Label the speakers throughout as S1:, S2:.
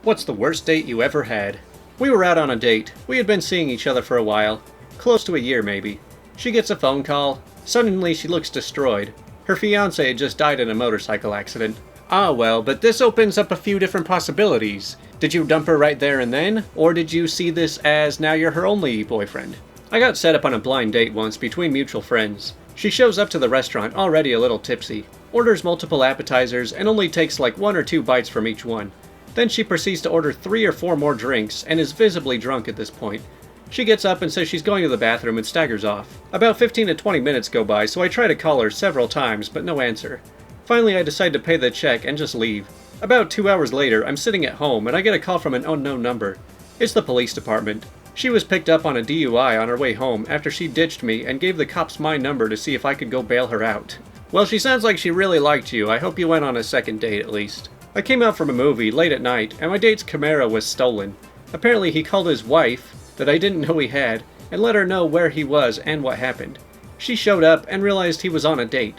S1: What's the worst date you ever had? We were out on a date. We had been seeing each other for a while. Close to a year, maybe. She gets a phone call. Suddenly, she looks destroyed. Her fiancé had just died in a motorcycle accident. Ah, well, but this opens up a few different possibilities. Did you dump her right there and then? Or did you see this as now you're her only boyfriend? I got set up on a blind date once between mutual friends. She shows up to the restaurant already a little tipsy, orders multiple appetizers, and only takes like 1 or 2 bites from each one. Then she proceeds to order 3 or 4 more drinks and is visibly drunk at this point. She gets up and says she's going to the bathroom and staggers off. About 15 to 20 minutes go by, so I try to call her several times, but no answer. Finally, I decide to pay the check and just leave. About 2 hours later, I'm sitting at home and I get a call from an unknown number. It's the police department. She was picked up on a DUI on her way home after she ditched me and gave the cops my number to see if I could go bail her out. Well, she sounds like she really liked you. I hope you went on a second date at least. I came out from a movie late at night, and my date's Camaro was stolen. Apparently he called his wife, that I didn't know he had, and let her know where he was and what happened. She showed up and realized he was on a date.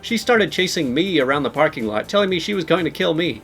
S1: She started chasing me around the parking lot, telling me she was going to kill me.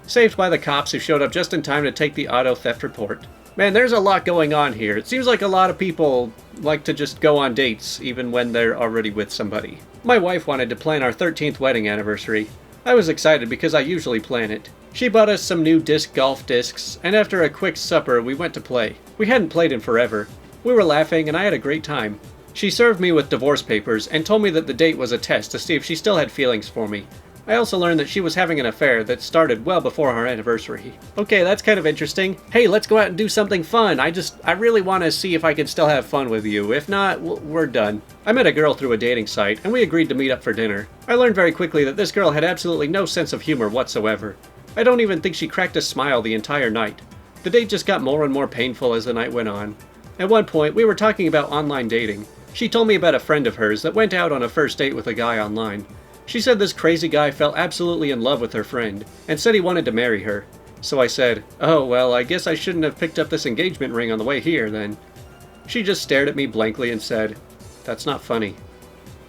S1: Saved by the cops who showed up just in time to take the auto theft report. Man, there's a lot going on here. It seems like a lot of people like to just go on dates, even when they're already with somebody. My wife wanted to plan our 13th wedding anniversary. I was excited because I usually plan it. She bought us some new disc golf discs, and after a quick supper, we went to play. We hadn't played in forever. We were laughing, and I had a great time. She served me with divorce papers and told me that the date was a test to see if she still had feelings for me. I also learned that she was having an affair that started well before our anniversary. Okay, that's kind of interesting. Hey, let's go out and do something fun. I really want to see if I can still have fun with you. If not, we're done. I met a girl through a dating site, and we agreed to meet up for dinner. I learned very quickly that this girl had absolutely no sense of humor whatsoever. I don't even think she cracked a smile the entire night. The date just got more and more painful as the night went on. At one point, we were talking about online dating. She told me about a friend of hers that went out on a first date with a guy online. She said this crazy guy fell absolutely in love with her friend, and said he wanted to marry her. So I said, oh well, I guess I shouldn't have picked up this engagement ring on the way here then. She just stared at me blankly and said, that's not funny.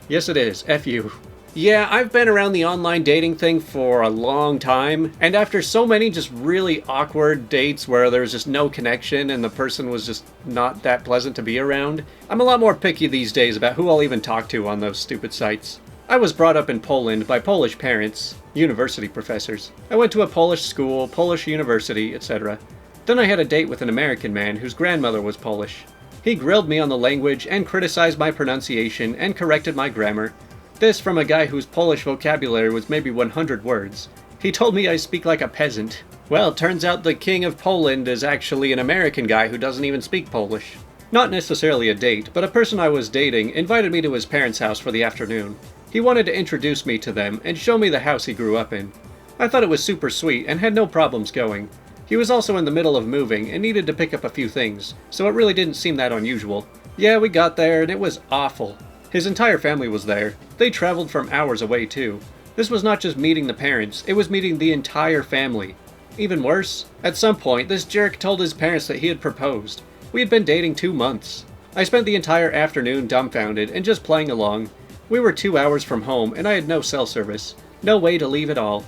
S1: Yes it is, F you. Yeah, I've been around the online dating thing for a long time, and after so many just really awkward dates where there was just no connection and the person was just not that pleasant to be around, I'm a lot more picky these days about who I'll even talk to on those stupid sites. I was brought up in Poland by Polish parents, university professors. I went to a Polish school, Polish university, etc. Then I had a date with an American man whose grandmother was Polish. He grilled me on the language and criticized my pronunciation and corrected my grammar. This from a guy whose Polish vocabulary was maybe 100 words. He told me I speak like a peasant. Well, turns out the king of Poland is actually an American guy who doesn't even speak Polish. Not necessarily a date, but a person I was dating invited me to his parents' house for the afternoon. He wanted to introduce me to them and show me the house he grew up in. I thought it was super sweet and had no problems going. He was also in the middle of moving and needed to pick up a few things, so it really didn't seem that unusual. Yeah, we got there and it was awful. His entire family was there. They traveled from hours away too. This was not just meeting the parents, it was meeting the entire family. Even worse, at some point this jerk told his parents that he had proposed. We had been dating 2 months. I spent the entire afternoon dumbfounded and just playing along. We were 2 hours from home and I had no cell service. No way to leave at all.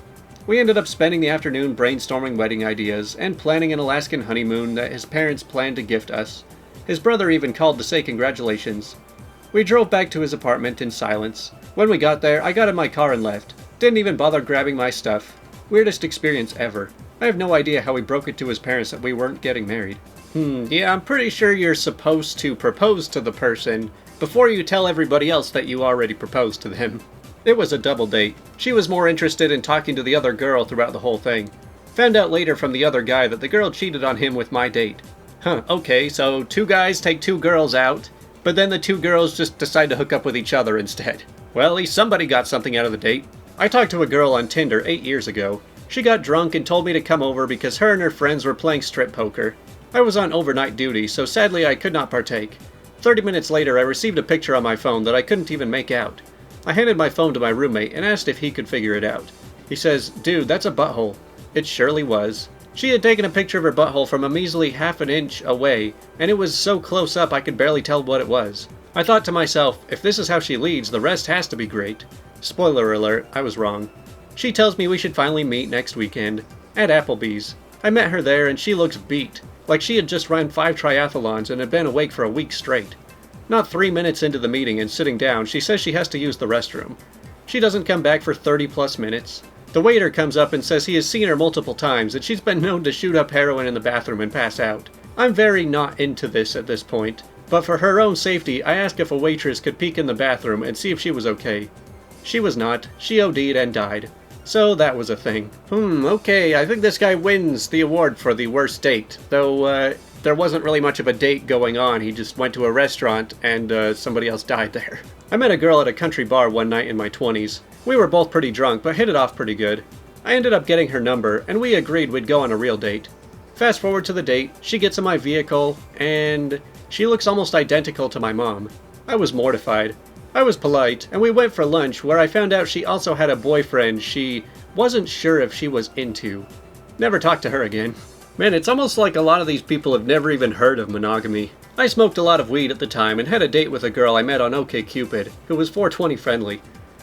S1: We ended up spending the afternoon brainstorming wedding ideas and planning an Alaskan honeymoon that his parents planned to gift us. His brother even called to say congratulations. We drove back to his apartment in silence. When we got there, I got in my car and left. Didn't even bother grabbing my stuff. Weirdest experience ever. I have no idea how he broke it to his parents that we weren't getting married. Yeah, I'm pretty sure you're supposed to propose to the person before you tell everybody else that you already proposed to them. It was a double date. She was more interested in talking to the other girl throughout the whole thing. Found out later from the other guy that the girl cheated on him with my date. Okay, so 2 guys take 2 girls out, but then the 2 girls just decide to hook up with each other instead. Well, at least somebody got something out of the date. I talked to a girl on Tinder 8 years ago. She got drunk and told me to come over because her and her friends were playing strip poker. I was on overnight duty, so sadly I could not partake. 30 minutes later, I received a picture on my phone that I couldn't even make out. I handed my phone to my roommate and asked if he could figure it out. He says, dude, that's a butthole. It surely was. She had taken a picture of her butthole from a measly half an inch away, and it was so close up I could barely tell what it was. I thought to myself, if this is how she leads, the rest has to be great. Spoiler alert, I was wrong. She tells me we should finally meet next weekend, at Applebee's. I met her there and she looks beat, like she had just run 5 triathlons and had been awake for a week straight. Not 3 minutes into the meeting and sitting down, she says she has to use the restroom. She doesn't come back for 30 plus minutes. The waiter comes up and says he has seen her multiple times and she's been known to shoot up heroin in the bathroom and pass out. I'm very not into this at this point, but for her own safety, I asked if a waitress could peek in the bathroom and see if she was okay. She was not. She OD'd and died. So that was a thing. Okay, I think this guy wins the award for the worst date, though there wasn't really much of a date going on. He just went to a restaurant and somebody else died there. I met a girl at a country bar one night in my 20s. We were both pretty drunk, but hit it off pretty good. I ended up getting her number, and we agreed we'd go on a real date. Fast forward to the date, she gets in my vehicle, and she looks almost identical to my mom. I was mortified. I was polite, and we went for lunch, where I found out she also had a boyfriend she wasn't sure if she was into. Never talked to her again. Man, it's almost like a lot of these people have never even heard of monogamy. I smoked a lot of weed at the time and had a date with a girl I met on OkCupid, who was 420 friendly.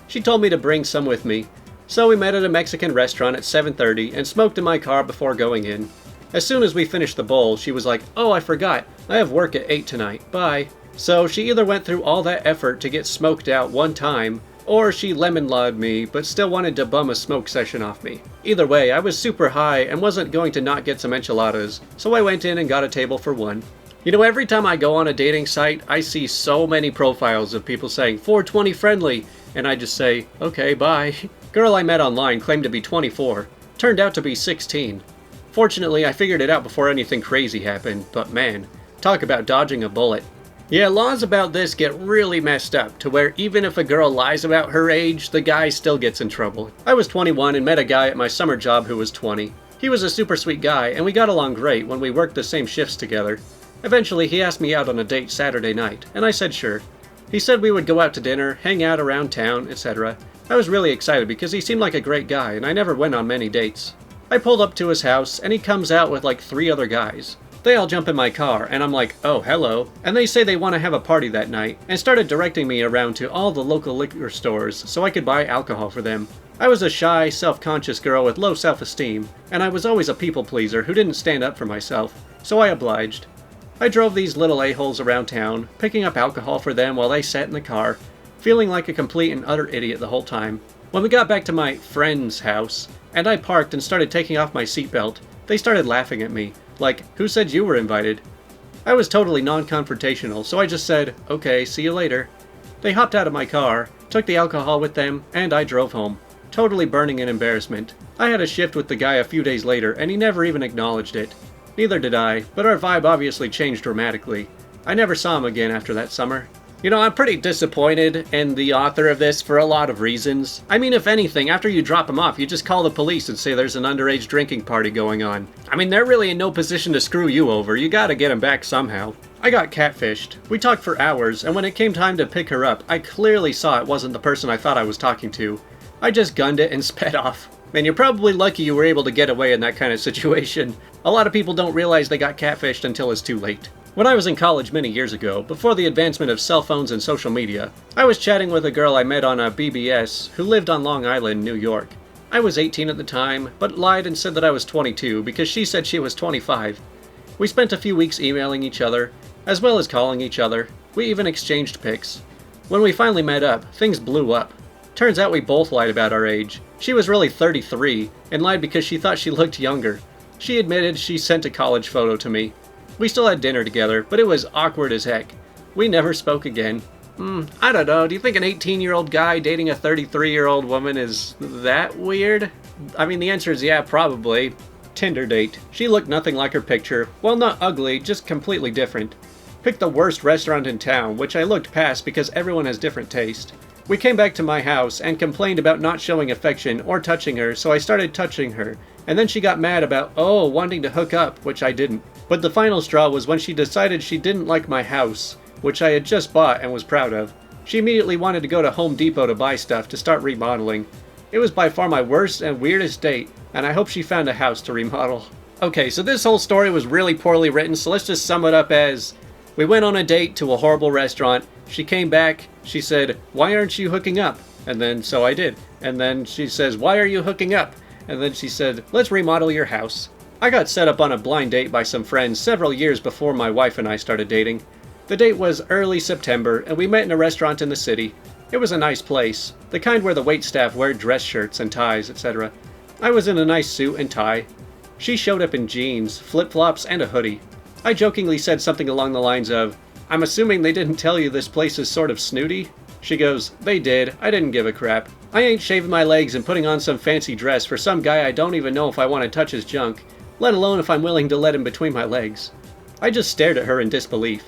S1: She told me to bring some with me. So we met at a Mexican restaurant at 7:30 and smoked in my car before going in. As soon as we finished the bowl, she was like, "Oh, I forgot. I have work at 8 tonight. Bye." So she either went through all that effort to get smoked out one time, or she lemon-lawed me but still wanted to bum a smoke session off me. Either way, I was super high and wasn't going to not get some enchiladas, so I went in and got a table for one. You know, every time I go on a dating site, I see so many profiles of people saying 420 friendly, and I just say, okay, bye. Girl I met online claimed to be 24, turned out to be 16. Fortunately, I figured it out before anything crazy happened, but man, talk about dodging a bullet. Yeah, laws about this get really messed up, to where even if a girl lies about her age, the guy still gets in trouble. I was 21 and met a guy at my summer job who was 20. He was a super sweet guy, and we got along great when we worked the same shifts together. Eventually, he asked me out on a date Saturday night, and I said sure. He said we would go out to dinner, hang out around town, etc. I was really excited because he seemed like a great guy, and I never went on many dates. I pulled up to his house, and he comes out with like 3 other guys. They all jump in my car, and I'm like, oh, hello. And they say they want to have a party that night, and started directing me around to all the local liquor stores so I could buy alcohol for them. I was a shy, self-conscious girl with low self-esteem, and I was always a people-pleaser who didn't stand up for myself, so I obliged. I drove these little a-holes around town, picking up alcohol for them while they sat in the car, feeling like a complete and utter idiot the whole time. When we got back to my friend's house, and I parked and started taking off my seatbelt, they started laughing at me. Like, who said you were invited? I was totally non-confrontational, so I just said, okay, see you later. They hopped out of my car, took the alcohol with them, and I drove home, totally burning in embarrassment. I had a shift with the guy a few days later, and he never even acknowledged it. Neither did I, but our vibe obviously changed dramatically. I never saw him again after that summer. You know, I'm pretty disappointed in the author of this for a lot of reasons. I mean, if anything, after you drop him off, you just call the police and say there's an underage drinking party going on. I mean, they're really in no position to screw you over. You gotta get him back somehow. I got catfished. We talked for hours, and when it came time to pick her up, I clearly saw it wasn't the person I thought I was talking to. I just gunned it and sped off. Man, you're probably lucky you were able to get away in that kind of situation. A lot of people don't realize they got catfished until it's too late. When I was in college many years ago, before the advancement of cell phones and social media, I was chatting with a girl I met on a BBS who lived on Long Island, New York. I was 18 at the time, but lied and said that I was 22 because she said she was 25. We spent a few weeks emailing each other, as well as calling each other. We even exchanged pics. When we finally met up, things blew up. Turns out we both lied about our age. She was really 33, and lied because she thought she looked younger. She admitted she sent a college photo to me. We still had dinner together, but it was awkward as heck. We never spoke again. I don't know, do you think an 18-year-old guy dating a 33-year-old woman is that weird? I mean, the answer is yeah, probably. Tinder date. She looked nothing like her picture. Well, not ugly, just completely different. Picked the worst restaurant in town, which I looked past because everyone has different taste. We came back to my house and complained about not showing affection or touching her, so I started touching her. And then she got mad about, wanting to hook up, which I didn't. But the final straw was when she decided she didn't like my house, which I had just bought and was proud of. She immediately wanted to go to Home Depot to buy stuff to start remodeling. It was by far my worst and weirdest date, and I hope she found a house to remodel. Okay, so this whole story was really poorly written, so let's just sum it up as, we went on a date to a horrible restaurant, she came back, she said, why aren't you hooking up? And then, so I did. And then she says, why are you hooking up? And then she said, let's remodel your house. I got set up on a blind date by some friends several years before my wife and I started dating. The date was early September, and we met in a restaurant in the city. It was a nice place, the kind where the waitstaff wear dress shirts and ties, etc. I was in a nice suit and tie. She showed up in jeans, flip-flops, and a hoodie. I jokingly said something along the lines of, "I'm assuming they didn't tell you this place is sort of snooty?" She goes, "They did. I didn't give a crap. I ain't shaving my legs and putting on some fancy dress for some guy I don't even know if I want to touch his junk, let alone if I'm willing to let him between my legs." I just stared at her in disbelief.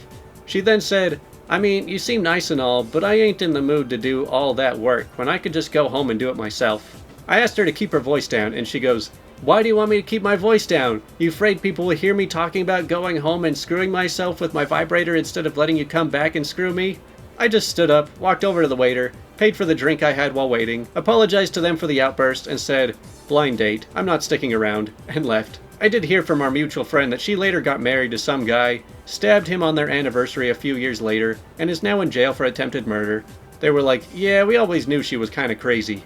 S1: She then said, "I mean, you seem nice and all, but I ain't in the mood to do all that work when I could just go home and do it myself." I asked her to keep her voice down, and she goes, "Why do you want me to keep my voice down? You afraid people will hear me talking about going home and screwing myself with my vibrator instead of letting you come back and screw me?" I just stood up, walked over to the waiter, paid for the drink I had while waiting, apologized to them for the outburst, and said, "Blind date, I'm not sticking around," and left. I did hear from our mutual friend that she later got married to some guy, stabbed him on their anniversary a few years later, and is now in jail for attempted murder. They were like, "Yeah, we always knew she was kinda crazy."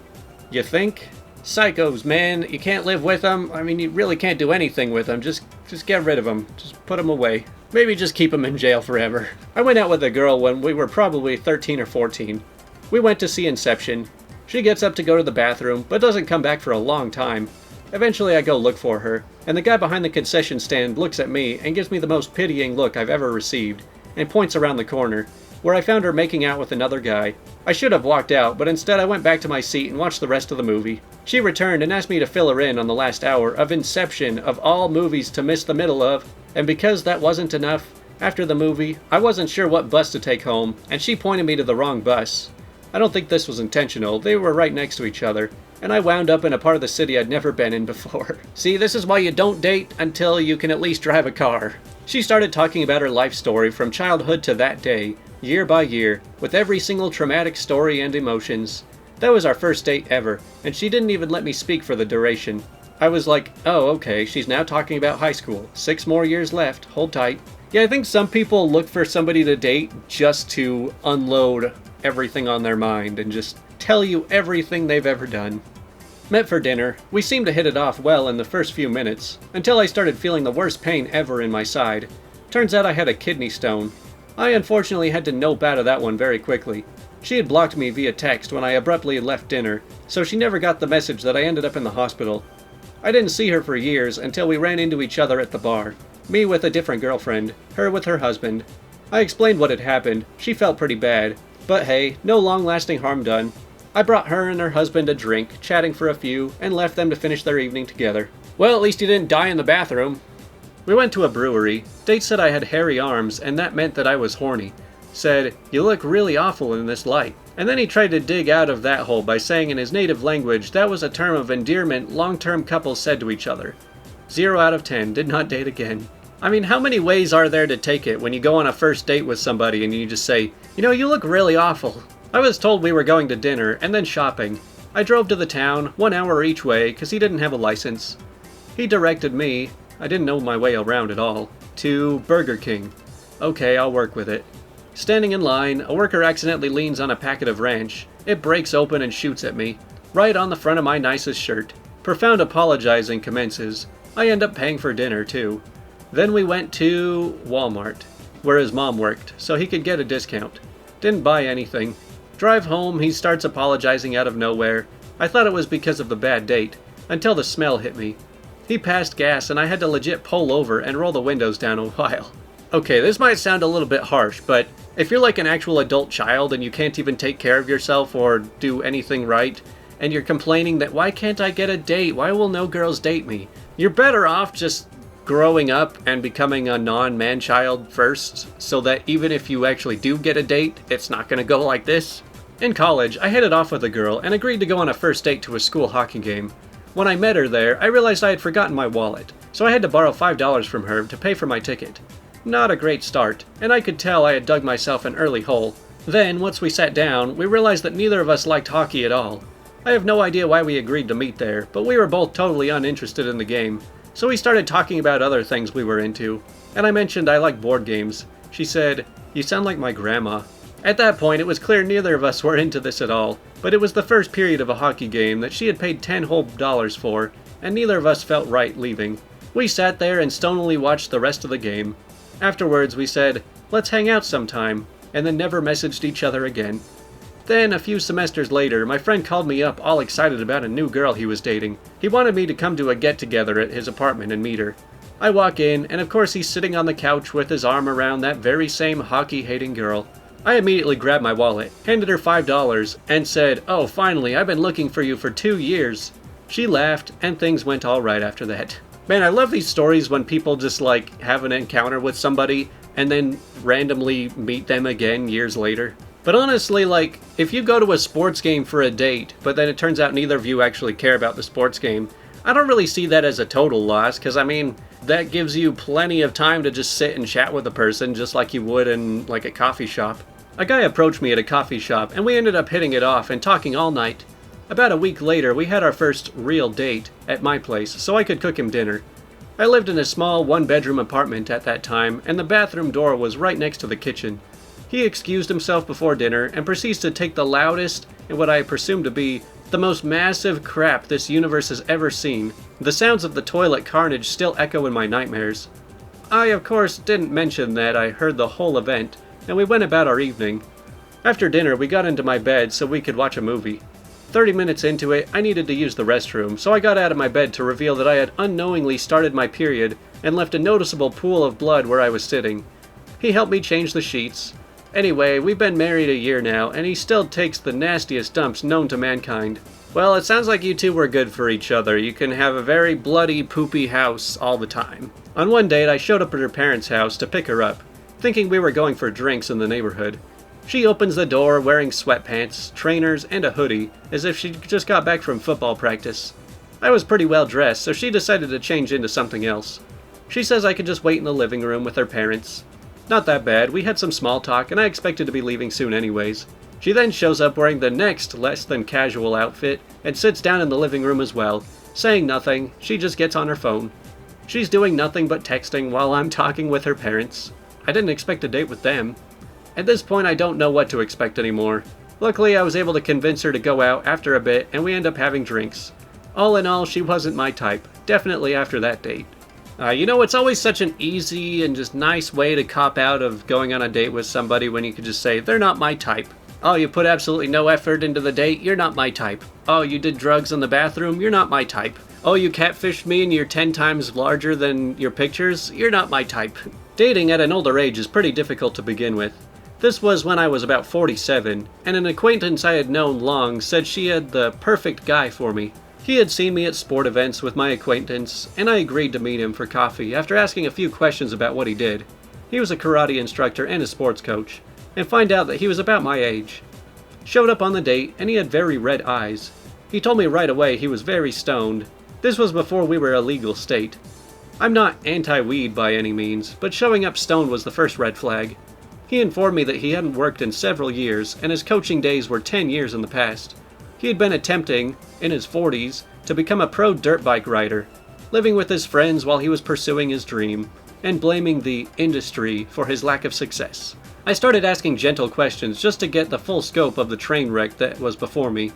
S1: You think? Psychos, man. You can't live with them. I mean, you really can't do anything with them. Just get rid of them. Just put them away. Maybe just keep them in jail forever. I went out with a girl when we were probably 13 or 14. We went to see Inception. She gets up to go to the bathroom, but doesn't come back for a long time. Eventually I go look for her, and the guy behind the concession stand looks at me and gives me the most pitying look I've ever received, and points around the corner, where I found her making out with another guy. I should have walked out, but instead I went back to my seat and watched the rest of the movie. She returned and asked me to fill her in on the last hour of Inception, of all movies to miss the middle of, and because that wasn't enough, after the movie, I wasn't sure what bus to take home, and she pointed me to the wrong bus. I don't think this was intentional, they were right next to each other, and I wound up in a part of the city I'd never been in before. See, this is why you don't date until you can at least drive a car. She started talking about her life story from childhood to that day, year by year, with every single traumatic story and emotions. That was our first date ever, and she didn't even let me speak for the duration. I was like, oh, okay, she's now talking about high school. 6 more years left, hold tight. Yeah, I think some people look for somebody to date just to unload everything on their mind and just tell you everything they've ever done. Met for dinner. We seemed to hit it off well in the first few minutes, until I started feeling the worst pain ever in my side. Turns out I had a kidney stone. I unfortunately had to nope out of that one very quickly. She had blocked me via text when I abruptly left dinner, so she never got the message that I ended up in the hospital. I didn't see her for years until we ran into each other at the bar. Me with a different girlfriend, her with her husband. I explained what had happened. She felt pretty bad, but hey, no long-lasting harm done. I brought her and her husband a drink, chatting for a few, and left them to finish their evening together. Well, at least you didn't die in the bathroom. We went to a brewery. Date said I had hairy arms, and that meant that I was horny. Said, "You look really awful in this light." And then he tried to dig out of that hole by saying in his native language that was a term of endearment long-term couples said to each other. 0 out of 10, did not date again. I mean, how many ways are there to take it when you go on a first date with somebody and you just say, "You know, you look really awful"? I was told we were going to dinner and then shopping. I drove to the town, 1 hour each way, because he didn't have a license. He directed me, I didn't know my way around at all, to Burger King. Okay, I'll work with it. Standing in line, a worker accidentally leans on a packet of ranch. It breaks open and shoots at me, right on the front of my nicest shirt. Profound apologizing commences. I end up paying for dinner, too. Then we went to Walmart, where his mom worked, so he could get a discount. Didn't buy anything. Drive home, he starts apologizing out of nowhere. I thought it was because of the bad date, until the smell hit me. He passed gas and I had to legit pull over and roll the windows down a while. Okay, this might sound a little bit harsh, but if you're like an actual adult child and you can't even take care of yourself or do anything right, and you're complaining that why can't I get a date, why will no girls date me, you're better off just growing up and becoming a non-man-child first, so that even if you actually do get a date, it's not going to go like this. In college, I hit it off with a girl and agreed to go on a first date to a school hockey game. When I met her there, I realized I had forgotten my wallet, so I had to borrow $5 from her to pay for my ticket. Not a great start, and I could tell I had dug myself an early hole. Then, once we sat down, we realized that neither of us liked hockey at all. I have no idea why we agreed to meet there, but we were both totally uninterested in the game. So we started talking about other things we were into, and I mentioned I like board games. She said, "You sound like my grandma." At that point, it was clear neither of us were into this at all, but it was the first period of a hockey game that she had paid $10 whole for, and neither of us felt right leaving. We sat there and stonily watched the rest of the game. Afterwards, we said, "Let's hang out sometime," and then never messaged each other again. Then, a few semesters later, my friend called me up all excited about a new girl he was dating. He wanted me to come to a get-together at his apartment and meet her. I walk in, and of course he's sitting on the couch with his arm around that very same hockey-hating girl. I immediately grabbed my wallet, handed her $5, and said, "Oh, finally, I've been looking for you for 2 years. She laughed, and things went all right after that. Man, I love these stories when people just, have an encounter with somebody and then randomly meet them again years later. But honestly, if you go to a sports game for a date, but then it turns out neither of you actually care about the sports game, I don't really see that as a total loss, because, that gives you plenty of time to just sit and chat with a person, just like you would in, a coffee shop. A guy approached me at a coffee shop, and we ended up hitting it off and talking all night. About a week later, we had our first real date at my place, so I could cook him dinner. I lived in a small one-bedroom apartment at that time, and the bathroom door was right next to the kitchen. He excused himself before dinner and proceeds to take the loudest and what I presume to be the most massive crap this universe has ever seen. The sounds of the toilet carnage still echo in my nightmares. I, of course, didn't mention that I heard the whole event, and we went about our evening. After dinner, we got into my bed so we could watch a movie. 30 minutes into it, I needed to use the restroom, so I got out of my bed to reveal that I had unknowingly started my period and left a noticeable pool of blood where I was sitting. He helped me change the sheets. Anyway, we've been married a year now, and he still takes the nastiest dumps known to mankind. Well, it sounds like you two were good for each other. You can have a very bloody, poopy house all the time. On one date, I showed up at her parents' house to pick her up, thinking we were going for drinks in the neighborhood. She opens the door wearing sweatpants, trainers, and a hoodie, as if she just got back from football practice. I was pretty well dressed, so she decided to change into something else. She says I could just wait in the living room with her parents. Not that bad, we had some small talk, and I expected to be leaving soon anyways. She then shows up wearing the next less than casual outfit, and sits down in the living room as well. Saying nothing, she just gets on her phone. She's doing nothing but texting while I'm talking with her parents. I didn't expect a date with them. At this point, I don't know what to expect anymore. Luckily, I was able to convince her to go out after a bit, and we end up having drinks. All in all, she wasn't my type, definitely after that date. It's always such an easy and just nice way to cop out of going on a date with somebody when you could just say, "They're not my type." "Oh, you put absolutely no effort into the date? You're not my type." "Oh, you did drugs in the bathroom? You're not my type." "Oh, you catfished me and you're 10 times larger than your pictures? You're not my type." Dating at an older age is pretty difficult to begin with. This was when I was about 47, and an acquaintance I had known long said she had the perfect guy for me. He had seen me at sport events with my acquaintance, and I agreed to meet him for coffee after asking a few questions about what he did. He was a karate instructor and a sports coach, and find out that he was about my age. Showed up on the date, and he had very red eyes. He told me right away he was very stoned. This was before we were a legal state. I'm not anti-weed by any means, but showing up stoned was the first red flag. He informed me that he hadn't worked in several years, and his coaching days were 10 years in the past. He had been attempting, in his 40s, to become a pro dirt bike rider, living with his friends while he was pursuing his dream, and blaming the industry for his lack of success. I started asking gentle questions just to get the full scope of the train wreck that was before me.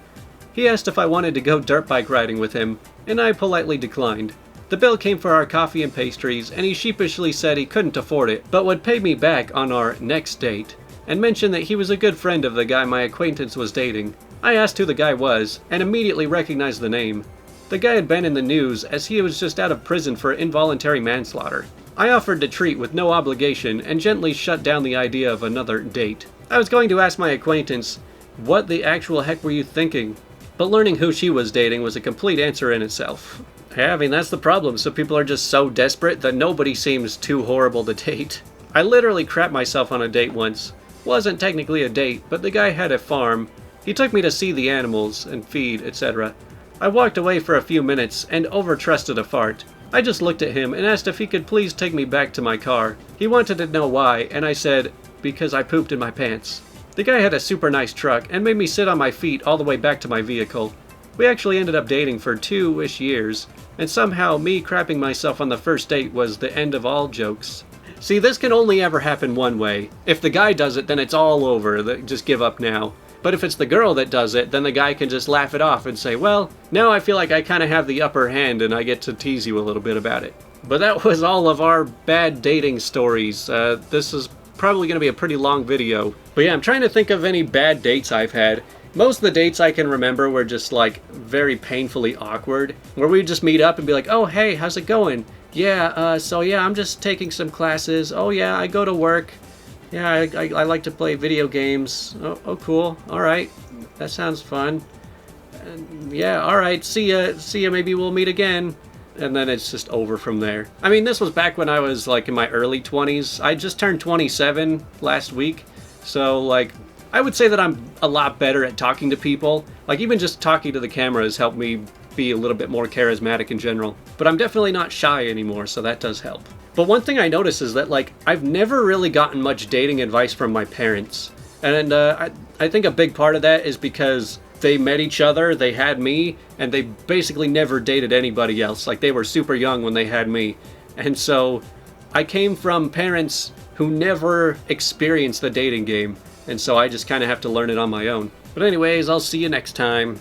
S1: He asked if I wanted to go dirt bike riding with him, and I politely declined. The bill came for our coffee and pastries, and he sheepishly said he couldn't afford it, but would pay me back on our next date, and mentioned that he was a good friend of the guy my acquaintance was dating. I asked who the guy was, and immediately recognized the name. The guy had been in the news as he was just out of prison for involuntary manslaughter. I offered to treat with no obligation and gently shut down the idea of another date. I was going to ask my acquaintance, "What the actual heck were you thinking?" But learning who she was dating was a complete answer in itself. Yeah, that's the problem. Some people are just so desperate that nobody seems too horrible to date. I literally crapped myself on a date once. Wasn't technically a date, but the guy had a farm. He took me to see the animals and feed, etc. I walked away for a few minutes and over-trusted a fart. I just looked at him and asked if he could please take me back to my car. He wanted to know why, and I said, "Because I pooped in my pants." The guy had a super nice truck and made me sit on my feet all the way back to my vehicle. We actually ended up dating for 2-ish years, and somehow me crapping myself on the first date was the end of all jokes. See, this can only ever happen one way. If the guy does it, then it's all over. Just give up now. But if it's the girl that does it, then the guy can just laugh it off and say, "Well, now I feel like I kind of have the upper hand and I get to tease you a little bit about it." But that was all of our bad dating stories. This is probably going to be a pretty long video. But yeah, I'm trying to think of any bad dates I've had. Most of the dates I can remember were just like very painfully awkward, where we'd just meet up and be like, oh hey, how's it going? Yeah, so yeah, I'm just taking some classes. Oh yeah, I go to work. Yeah, I like to play video games. Oh cool. Alright, that sounds fun. Yeah, alright, see ya, maybe we'll meet again. And then it's just over from there. I mean, this was back when I was like in my early 20s. I just turned 27 last week. So like, I would say that I'm a lot better at talking to people. Like even just talking to the camera has helped me be a little bit more charismatic in general. But I'm definitely not shy anymore, so that does help. But one thing I notice is that like, I've never really gotten much dating advice from my parents. And I think a big part of that is because they met each other, they had me, and they basically never dated anybody else. Like they were super young when they had me. And so I came from parents who never experienced the dating game. And so I just kind of have to learn it on my own. But anyways, I'll see you next time.